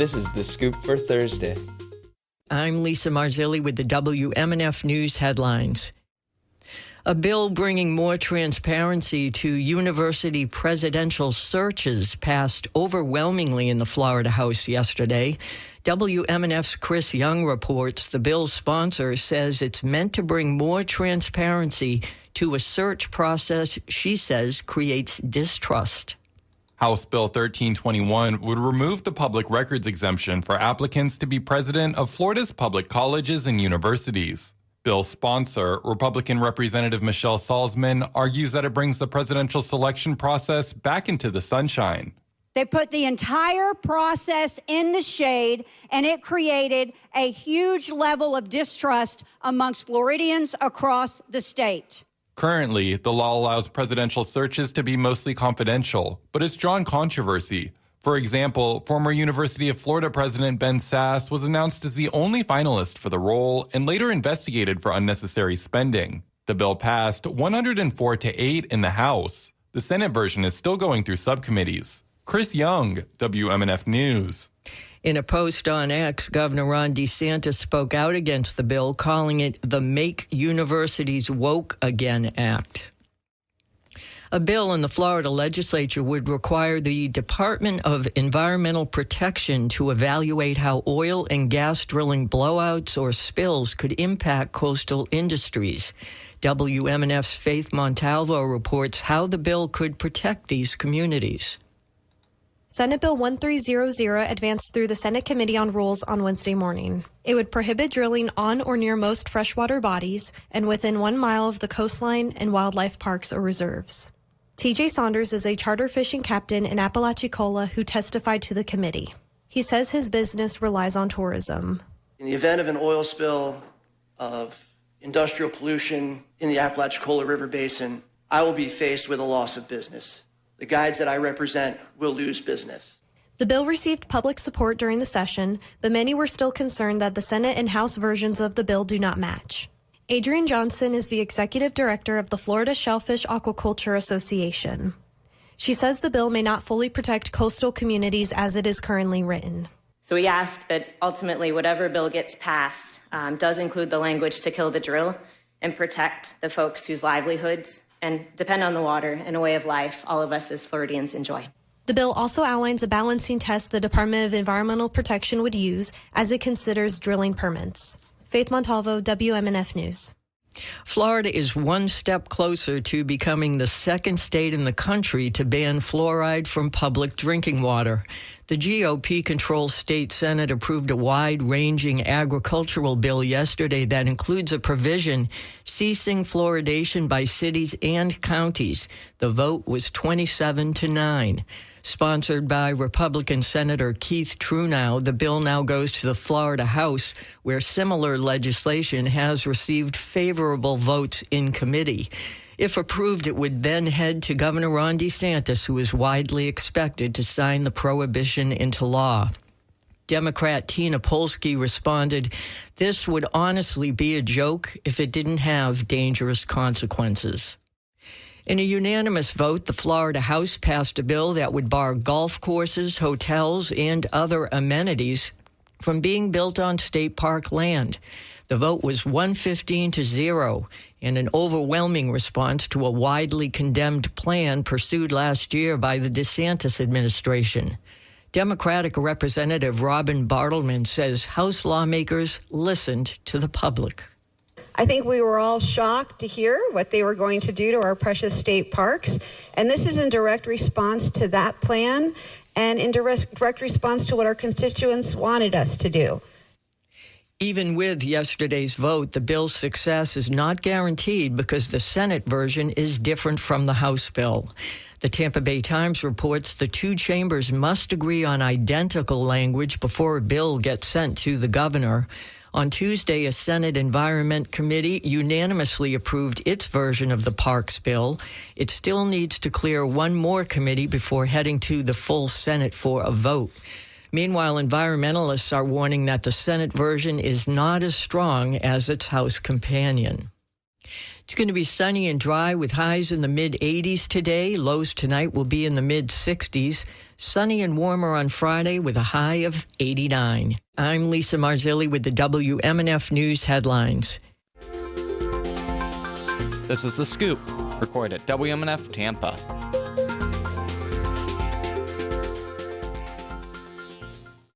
This is The Scoop for Thursday. I'm Lisa Marzilli with the WMNF News headlines. A bill bringing more transparency to university presidential searches passed overwhelmingly in the Florida House yesterday. WMNF's Chris Young reports the bill's sponsor says it's meant to bring more transparency to a search process she says creates distrust. House Bill 1321 would remove the public records exemption for applicants to be president of Florida's public colleges and universities. Bill's sponsor, Republican Representative Michelle Salzman, argues that it brings the presidential selection process back into the sunshine. They put the entire process in the shade, and it created a huge level of distrust amongst Floridians across the state. Currently, the law allows presidential searches to be mostly confidential, but it's drawn controversy. For example, former University of Florida President Ben Sasse was announced as the only finalist for the role and later investigated for unnecessary spending. The bill passed 104-8 in the House. The Senate version is still going through subcommittees. Chris Young, WMNF News. In a post on X, Governor Ron DeSantis spoke out against the bill, calling it the Make Universities Woke Again Act. A bill in the Florida legislature would require the Department of Environmental Protection to evaluate how oil and gas drilling blowouts or spills could impact coastal industries. WMNF's Faith Montalvo reports how the bill could protect these communities. Senate Bill 1300 advanced through the Senate Committee on Rules on Wednesday morning. It would prohibit drilling on or near most freshwater bodies and within 1 mile of the coastline and wildlife parks or reserves. TJ Saunders is a charter fishing captain in Apalachicola who testified to the committee. He says his business relies on tourism. In the event of an oil spill, of industrial pollution in the Apalachicola River Basin, I will be faced with a loss of business. The guides that I represent will lose business. The bill received public support during the session, but many were still concerned that the Senate and House versions of the bill do not match. Adrienne Johnson is the executive director of the Florida Shellfish Aquaculture Association. She says the bill may not fully protect coastal communities as it is currently written. So we ask that ultimately whatever bill gets passed does include the language to kill the drill and protect the folks whose livelihoods and depend on the water and a way of life all of us as Floridians enjoy. The bill also outlines a balancing test the Department of Environmental Protection would use as it considers drilling permits. Faith Montalvo, WMNF News. Florida is one step closer to becoming the second state in the country to ban fluoride from public drinking water. The GOP-controlled state Senate approved a wide-ranging agricultural bill yesterday that includes a provision ceasing fluoridation by cities and counties. The vote was 27-9. Sponsored by Republican Senator Keith Trunow, the bill now goes to the Florida House, where similar legislation has received favorable votes in committee. If approved, it would then head to Governor Ron DeSantis, who is widely expected to sign the prohibition into law. Democrat Tina Polsky responded, "This would honestly be a joke if it didn't have dangerous consequences." In a unanimous vote, the Florida House passed a bill that would bar golf courses, hotels, and other amenities from being built on state park land. The vote was 115-0, and an overwhelming response to a widely condemned plan pursued last year by the DeSantis administration. Democratic Representative Robin Bartleman says House lawmakers listened to the public. I think we were all shocked to hear what they were going to do to our precious state parks. And this is in direct response to that plan and in direct response to what our constituents wanted us to do. Even with yesterday's vote, the bill's success is not guaranteed because the Senate version is different from the House bill. The Tampa Bay Times reports the two chambers must agree on identical language before a bill gets sent to the governor. On Tuesday, a Senate Environment Committee unanimously approved its version of the Parks bill. It still needs to clear one more committee before heading to the full Senate for a vote. Meanwhile, environmentalists are warning that the Senate version is not as strong as its House companion. It's going to be sunny and dry with highs in the mid-80s today. Lows tonight will be in the mid-60s. Sunny and warmer on Friday with a high of 89. I'm Lisa Marzilli with the WMNF News headlines. This is The Scoop, recorded at WMNF Tampa.